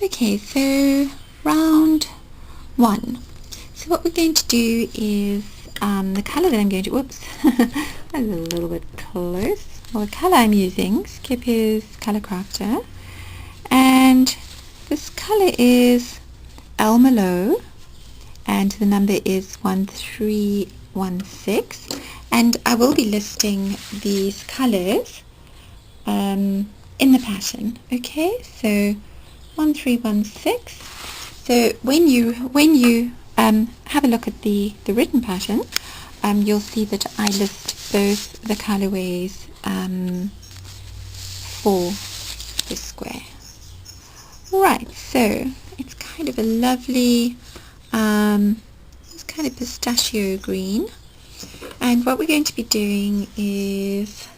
Okay, so round 1. So what we're going to do is the colour that I'm going to, whoops, that's a little bit close. Well, the colour I'm using, Skip is Colour Crafter, and this colour is Almalo, and the number is 1316, and I will be listing these colours in the pattern. Okay, so 1316. So when you have a look at the written pattern, you'll see that I list both the colorways for this square. Right, so it's kind of a lovely it's kind of pistachio green, and what we're going to be doing is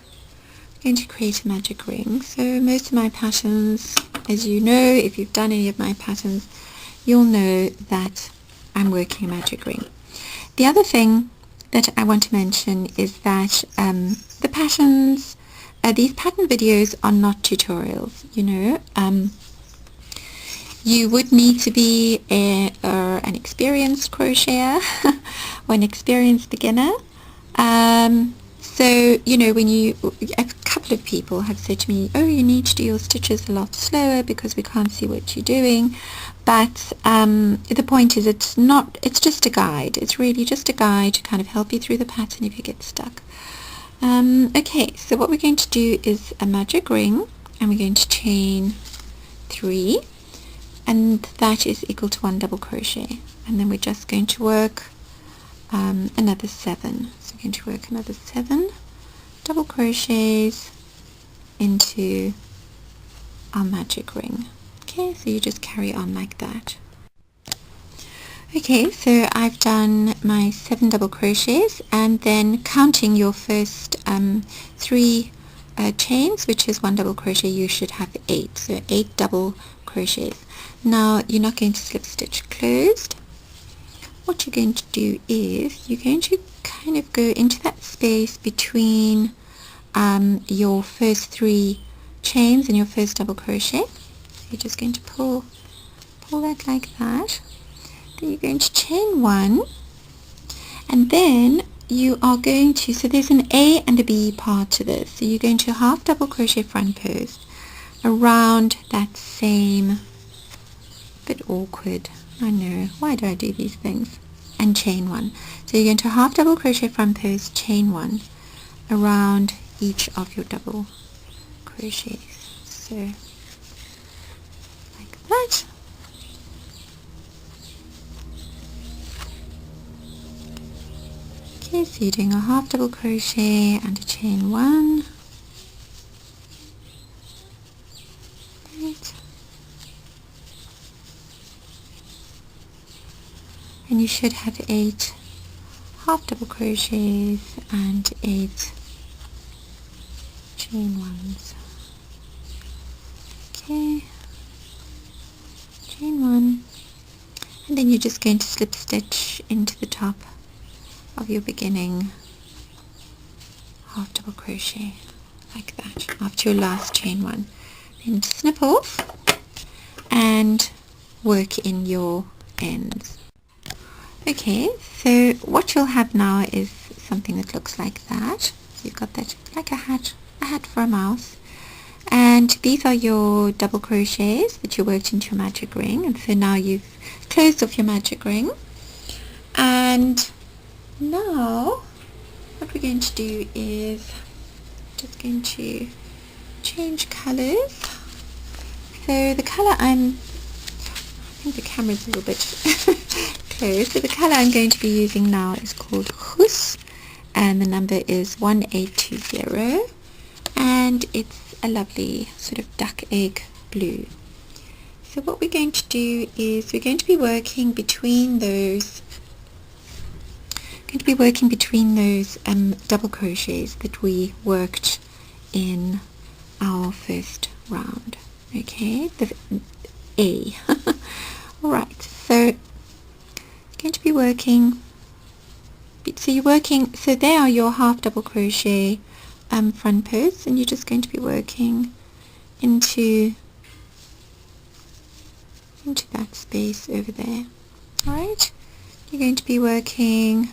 going to create a magic ring. So most of my patterns, as you know, if you've done any of my patterns, you'll know that I'm working a magic ring. The other thing that I want to mention is that the patterns, these pattern videos are not tutorials, you know. You would need to be an experienced crocheter or an experienced beginner. So, you know, a couple of people have said to me, oh, you need to do your stitches a lot slower because we can't see what you're doing. But the point is it's just a guide. It's really just a guide to kind of help you through the pattern if you get stuck. Okay, so what we're going to do is a magic ring, and we're going to chain 3, and that is equal to 1 double crochet. And then we're just going to work another 7. So we're going to work another 7 double crochets into our magic ring. Okay, so you just carry on like that. Okay, so I've done my 7 double crochets, and then counting your first 3 chains, which is 1 double crochet, you should have 8. So 8 double crochets. Now you're not going to slip stitch closed. What you're going to do is you're going to kind of go into that space between your first 3 chains and your first double crochet. So you're just going to pull that like that. Then you're going to chain 1, and then you are going to, so there's an A and a B part to this, so you're going to half double crochet front post around that same, bit awkward, I know, why do I do these things, and chain 1. So you're going to half double crochet front post, chain 1 around each of your double crochets, so like that. Okay, so you're doing a half double crochet and a chain 1. Right. And you should have 8 half double crochets and 8 chain 1s. Okay, chain 1, and then you're just going to slip stitch into the top of your beginning half double crochet like that after your last chain 1. Then snip off and work in your ends. Okay, so what you'll have now is something that looks like that. So you've got that like a hat for a mouse, and these are your double crochets that you worked into your magic ring, and so now you've closed off your magic ring. And now what we're going to do is just going to change colors. So the color I think the camera's a little bit close, so the color I'm going to be using now is called Hus, and the number is 1820, and it's a lovely sort of duck egg blue. So what we're going to do is we're going to be working between those double crochets that we worked in our first round. Okay, the A. Alright, so going to be working, so there are your half double crochet front posts, and you're just going to be working into into that space over there. Alright, you're going to be working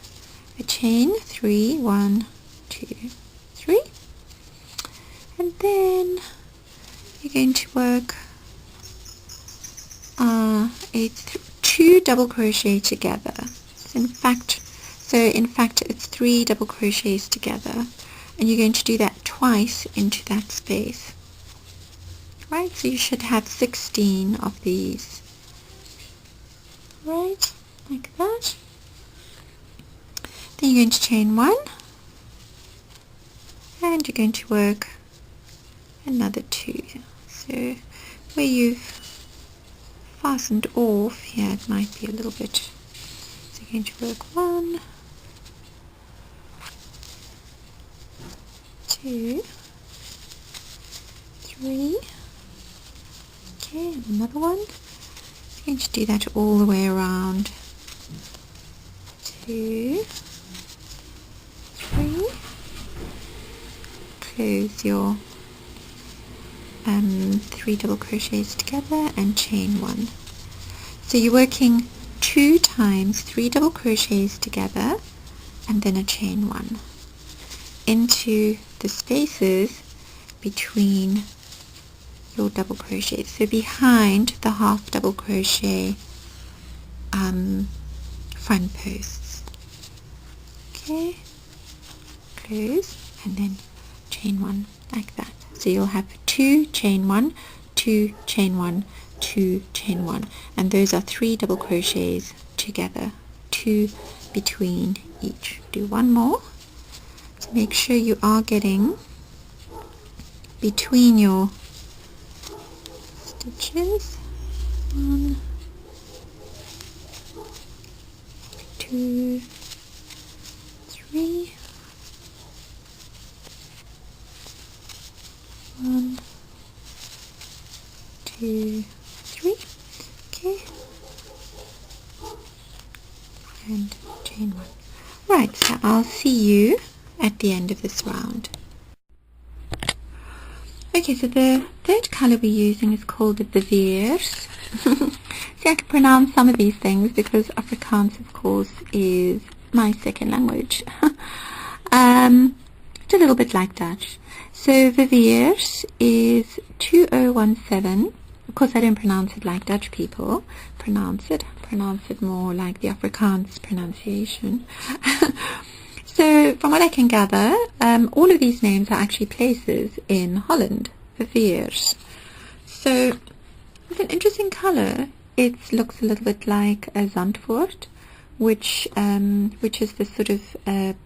a chain 3, 1, 2, 3, and then you're going to work two double crochet together. So in fact it's 3 double crochets together, and you're going to do that twice into that space. Right, so you should have 16 of these. Right, like that. Then you're going to chain 1, and you're going to work another 2. So where you've fastened off here, it might be a little bit. So you're going to work 1, 2, 3. Okay, and another one. You're going to do that all the way around. 2, 3. Close your 3 double crochets together and chain 1. So you're working 2 times 3 double crochets together and then a chain 1 into the spaces between your double crochets, so behind the half double crochet front posts. Okay, close and then chain 1 like that. So you'll have 2 chain 1, 2 chain 1, 2 chain 1, and those are 3 double crochets together, 2 between each. Do one more to make sure you are getting between your stitches. 1, 2, 3. 1, 2, 3. Okay, and chain 1. Right, so I'll see you at the end of this round. Okay, so the third color we're using is called the Wildflower. See, I can pronounce some of these things because Afrikaans, of course, is my second language. It's a little bit like Dutch. So Wildflower is 2017. Of course, I don't pronounce it like Dutch people pronounce it. I pronounce it more like the Afrikaans pronunciation. So from what I can gather, all of these names are actually places in Holland, Wildflower. So it's an interesting color. It looks a little bit like a Zandvoort, which is this sort of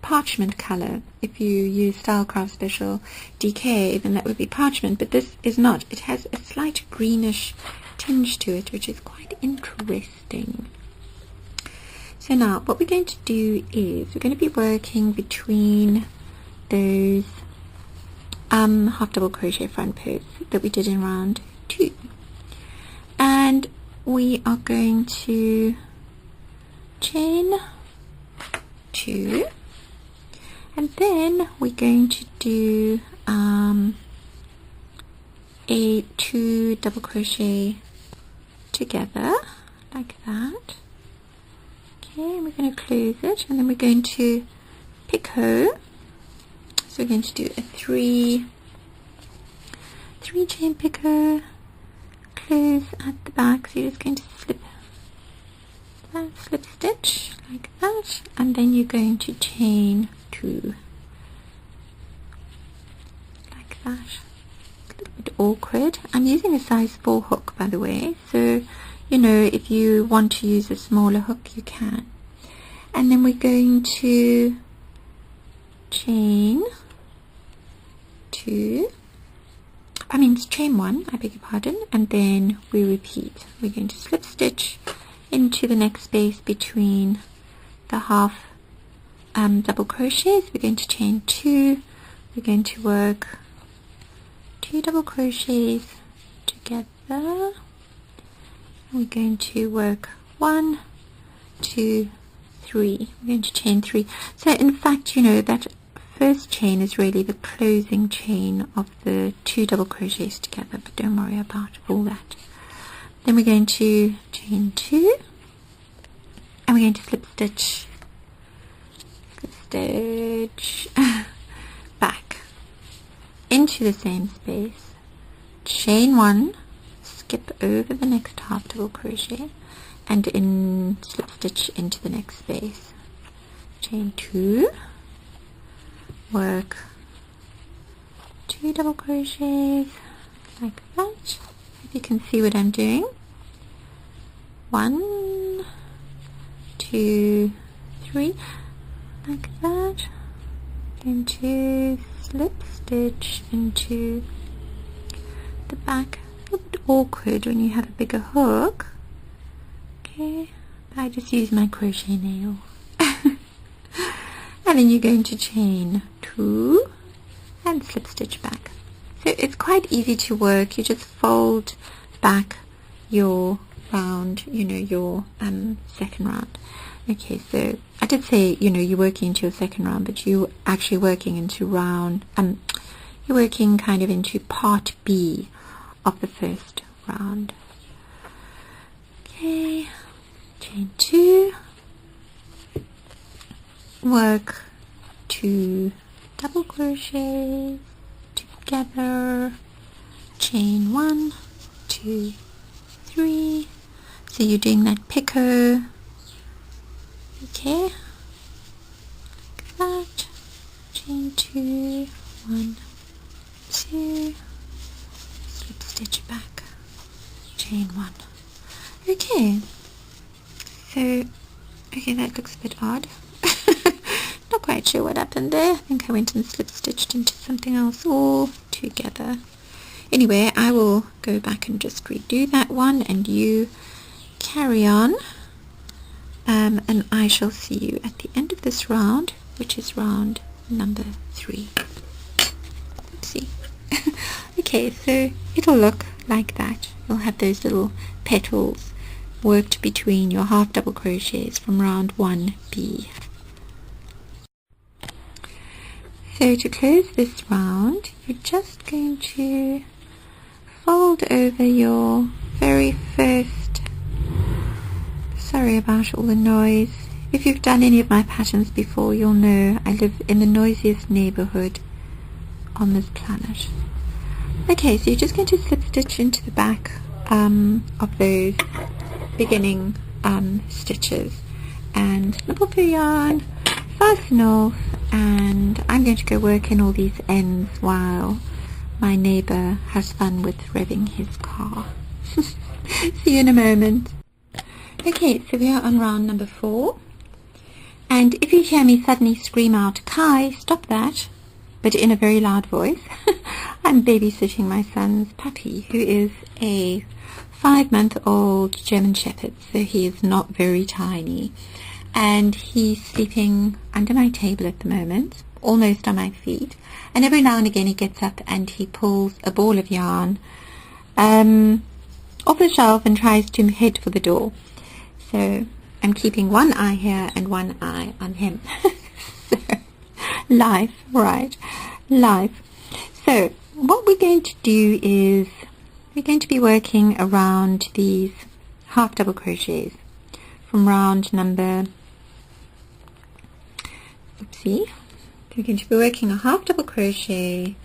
parchment color. If you use Stylecraft Special DK, then that would be parchment, but this is not. It has a slight greenish tinge to it, which is quite interesting. So now what we're going to do is we're going to be working between those half double crochet front posts that we did in round 2, and we are going to chain 2, and then we're going to do a 2 double crochet together like that. Okay, and we're going to close it, and then we're going to picot. So we're going to do a 3 chain picot, close at the back. So you're just going to slip stitch like that, and then you're going to chain 2 like that. A little bit awkward. I'm using a size 4 hook, by the way, so you know, if you want to use a smaller hook, you can. And then we're going to chain 2, chain 1, I beg your pardon, and then we repeat. We're going to slip stitch into the next space between the half double crochets. We're going to chain 2, we're going to work 2 double crochets together. We're going to work 1, 2, 3. We're going to chain 3. So in fact, you know, that first chain is really the closing chain of the 2 double crochets together, but don't worry about all that. Then we're going to chain 2, and we're going to slip stitch back into the same space, chain 1, skip over the next half double crochet, and in slip stitch into the next space, chain 2, work 2 double crochets like that. If you can see what I'm doing, 1, 2, 3, like that, then 2 slip stitch into the back. A little bit awkward when you have a bigger hook. Okay, I just use my crochet nail. And then you're going to chain 2 and slip stitch back. So it's quite easy to work. You just fold back your round, your second round. Okay, so I did say, you're working into your second round, but you're actually working into you're working kind of into part B of the first round. Okay, chain 2, work 2 double crochets together, chain 1, 2, 3. So you're doing that picot. Okay, like that, chain 2, 1, 2, slip stitch back, chain 1. Okay, so that looks a bit odd. Not quite sure what happened there. I think I went and slip stitched into something else all together. Anyway, I will go back and just redo that one, and you carry on, and I shall see you at the end of this round, which is round number 3. Oopsie. Okay, so it'll look like that. You'll have those little petals worked between your half double crochets from round 1B. So to close this round, you're just going to fold over your very first, sorry about all the noise. If you've done any of my patterns before, you'll know I live in the noisiest neighborhood on this planet. Okay, so you're just going to slip stitch into the back of those beginning stitches, and snip off your yarn, fasten off, and I'm going to go work in all these ends while my neighbor has fun with revving his car. See you in a moment. Okay, so we are on round number 4, and if you hear me suddenly scream out, "Kai, stop that," but in a very loud voice, I'm babysitting my son's puppy, who is a 5-month-old German Shepherd, so he is not very tiny, and he's sleeping under my table at the moment, almost on my feet, and every now and again he gets up and he pulls a ball of yarn off the shelf and tries to head for the door. So I'm keeping one eye here and one eye on him. So, life, right, life. So what we're going to do is we're going to be working around these half double crochets from round number, oopsie, we're going to be working a half double crochet.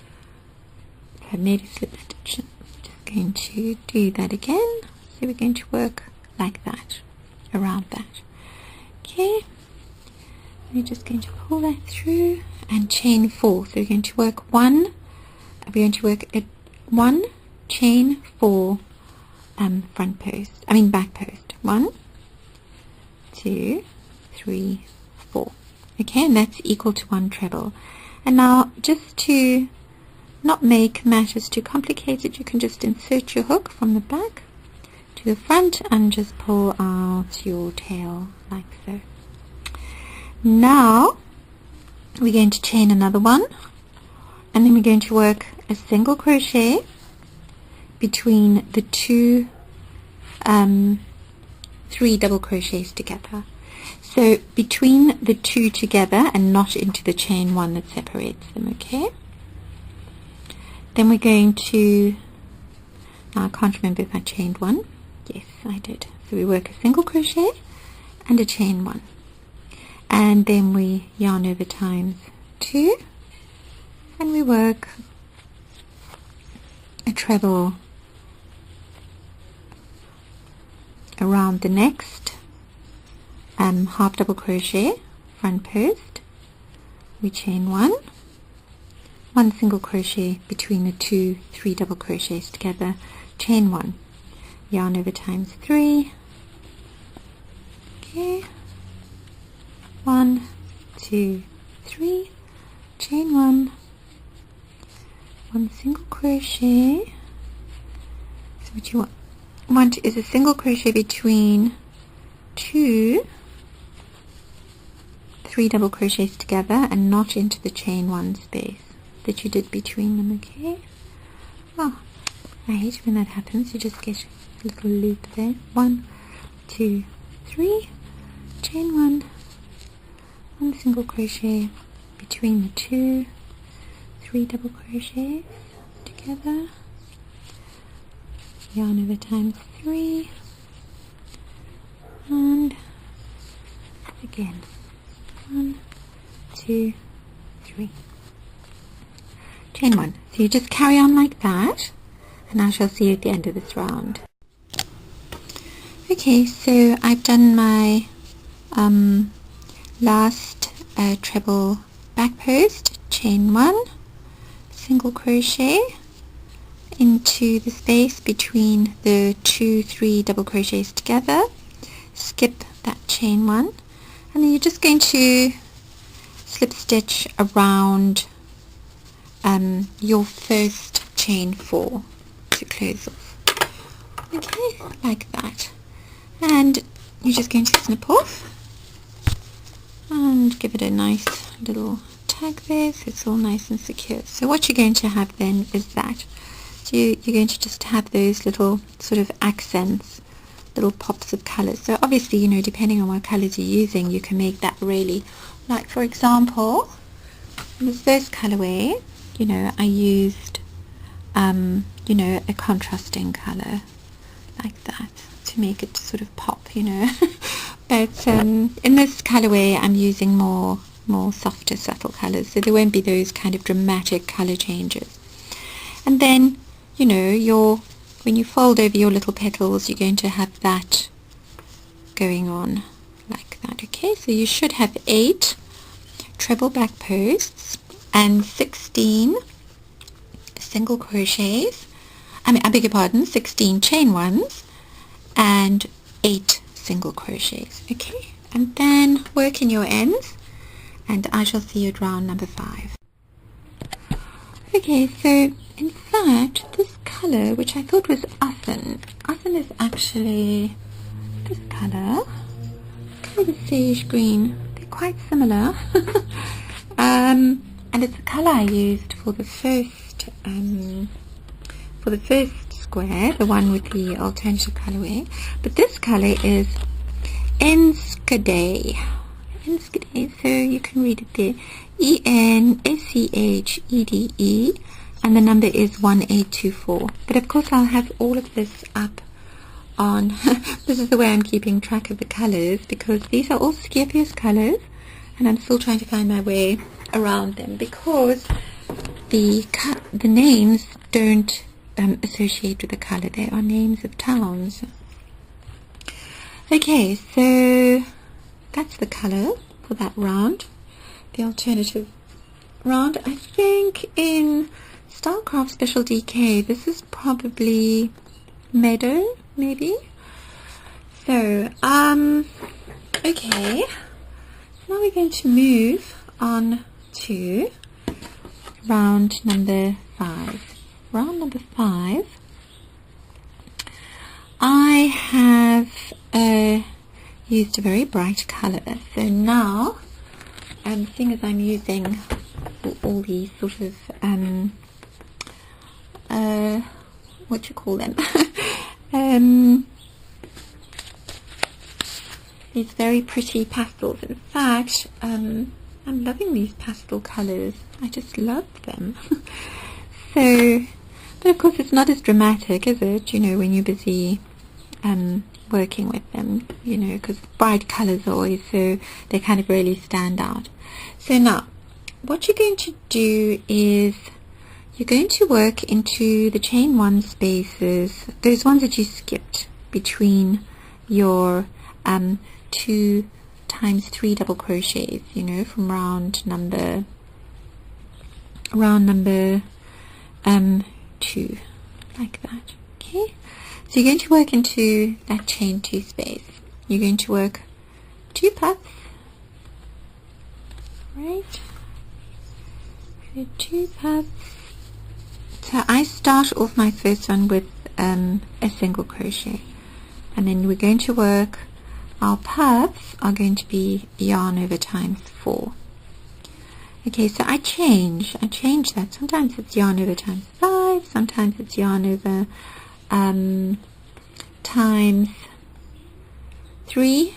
I made a slip stitch. Just going to do that again. So we're going to work like that, around that. Okay, we're just going to pull that through and chain 4. So we're going to work we're going to work at 1, chain 4, back post. 1, 2, 3, 4. Okay, and that's equal to 1 treble. And now, just to not make matters too complicated, you can just insert your hook from the back to the front and just pull out your tail like so. Now we're going to chain another one, and then we're going to work a single crochet between the 3 double crochets together. So between the 2 together and not into the chain 1 that separates them, okay? Then we're going to, now I can't remember if I chained 1. Yes, I did. So we work a single crochet and a chain 1, and then we yarn over times 2, and we work a treble around the next half double crochet front post. We chain 1 single crochet between the 2 3 double crochets together, chain 1, yarn over times 3. Okay, 1 2 3, chain 1 single crochet. So what you want is a single crochet between 2 3 double crochets together and not into the chain 1 space that you did between them. Okay, oh, I hate when that happens. You just get a little loop there. 1 2 3, chain 1 single crochet between the 2 3 double crochets together, yarn over times 3, and again 1 2 3, chain 1. So you just carry on like that, and I shall see you at the end of this round. Okay, so I've done my last treble back post, chain 1 single crochet into the space between the 2 3 double crochets together, skip that chain 1, and then you're just going to slip stitch around your first chain 4 to close off. Okay, like that, and you're just going to snip off and give it a nice little tag there so it's all nice and secure. So what you're going to have then is that. So you're going to just have those little sort of accents, little pops of colours. So obviously, you know, depending on what colours you're using, you can make that really, like for example, in this first colourway, you know, I used, you know, a contrasting colour like that to make it sort of pop, you know. But in this colourway, I'm using more softer, subtle colours, so there won't be those kind of dramatic colour changes. And then, you know, when you fold over your little petals, you're going to have that going on like that. Okay, so you should have 8 treble back posts and 16 single crochets. I beg your pardon, 16 chain 1s and 8 single crochets. Okay, and then work in your ends, and I shall see you at round number 5. Okay, so in fact this colour, which I thought was Asen is actually this colour, kind of a sage green. They're quite similar. And it's the colour I used for the first square, the one with the alternative colourway. But this colour is Enschede, so you can read it there, ENSCHEDE, and the number is 1824. But of course I'll have all of this up on this is the way I'm keeping track of the colours, because these are all Scipios colours and I'm still trying to find my way around them, because the names don't associate with the colour. They are names of towns. Okay, so that's the colour for that round. The alternative round, I think in Starcraft Special DK, this is probably Meadow, maybe. So, okay, now we're going to move on to round number 5. Round number 5, I have used a very bright colour. So now, seeing as I'm using all these sort of what you call them, these very pretty pastels. In fact, I'm loving these pastel colours. I just love them. So, but of course it's not as dramatic, is it? You know, when you're busy working with them, you know, because bright colors are always so they kind of really stand out. So now what you're going to do is you're going to work into the chain 1 spaces, those ones that you skipped between your 2 times 3 double crochets, you know, from round number 2, like that. Okay, so you're going to work into that chain 2 space. You're going to work 2 puffs, right? So 2 puffs. So I start off my first one with a single crochet, and then we're going to work, our puffs are going to be yarn over times 4. Okay, so I change that. Sometimes it's yarn over times 5, sometimes it's yarn over times 3.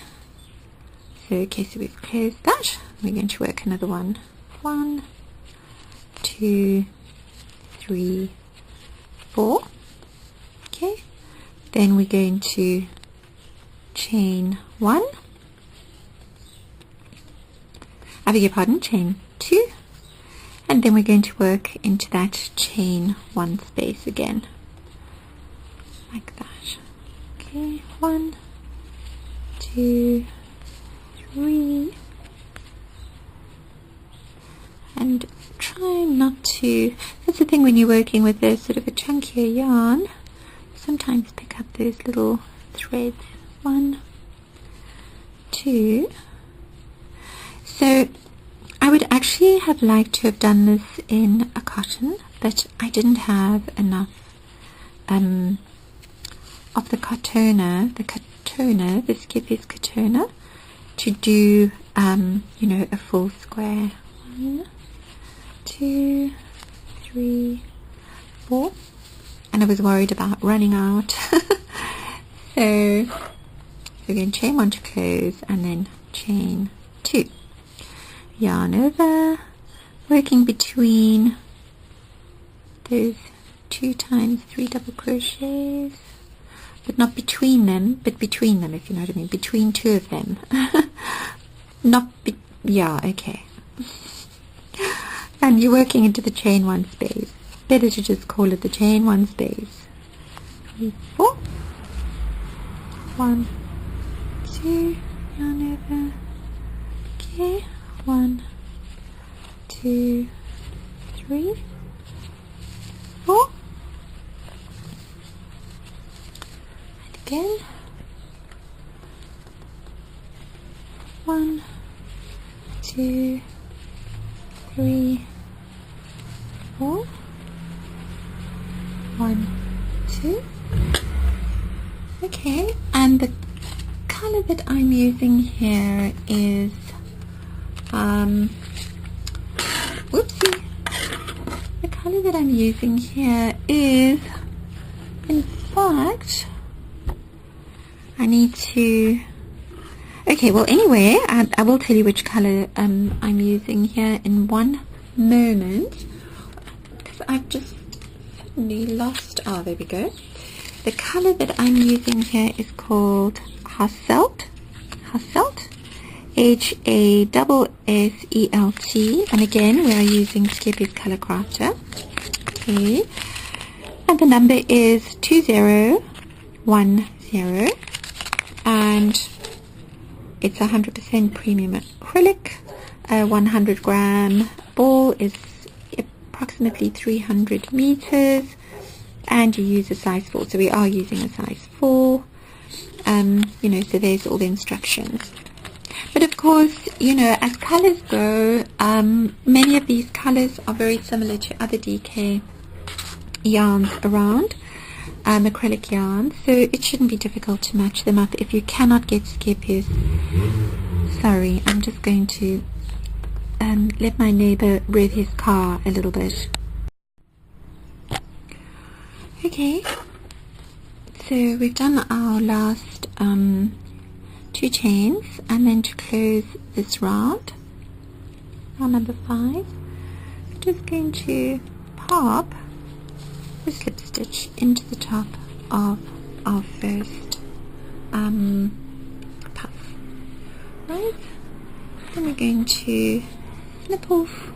So okay, so we've closed that. We're going to work another one. 1, 2, 3, 4. Okay, then we're going to chain 1. I beg your pardon, chain 2, and then we're going to work into that chain 1 space again, like that. Okay, 1, 2, 3, and try not to, that's the thing when you're working with a sort of a chunkier yarn, sometimes pick up those little threads. 1, 2. So I would actually have liked to have done this in a cotton, but I didn't have enough of the katona, the skippies katona, to do you know, a full square. 1, 2, 3, 4, and I was worried about running out. So we're going to chain 1 to close, and then chain 2, yarn over, working between those 2 times 3 double crochets, but not between them, but between them, if you know what I mean, between 2 of them. Yeah, okay. And you're working into the chain 1 space. Better to just call it the chain 1 space. 3, 4. 1, 2, yarn over. Okay, 1, 2, 3, 4. And again. 1, 2, 3, 4. 1, 2. Okay, and the color that I'm using here is whoopsie. The color that I'm using here is, in fact, I need to, okay, well anyway, I will tell you which color I'm using here in one moment, because I've just suddenly lost, oh there we go. The color that I'm using here is called Hasselt, H-A-S-S-E-L-T, and again we are using Skippy's Color Crafter. Okay, and the number is 2010, and it's 100% premium acrylic. A 100 gram ball is approximately 300 meters, and you use a size 4, so we are using a size 4. You know, so there's all the instructions. But of course, you know, as colors go, many of these colors are very similar to other DK yarns around, acrylic yarns, so it shouldn't be difficult to match them up. If you cannot get Skippy's, sorry, I'm just going to let my neighbor rev his car a little bit. Okay, so we've done our last 2 chains, and then to close this round number 5, we're just going to pop the slip stitch into the top of our first puff. Right, then we're going to snip off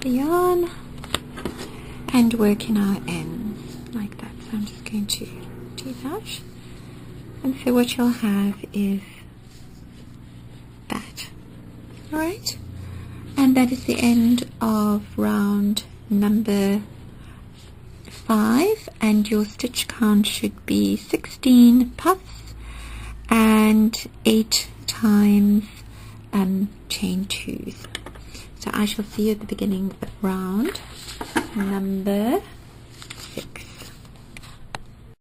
the yarn and work in our ends like that. So I'm just going to do that, and so what you'll have is that. Alright, and that is the end of round number 5, and your stitch count should be 16 puffs and 8 times chain 2s. So I shall see you at the beginning of round number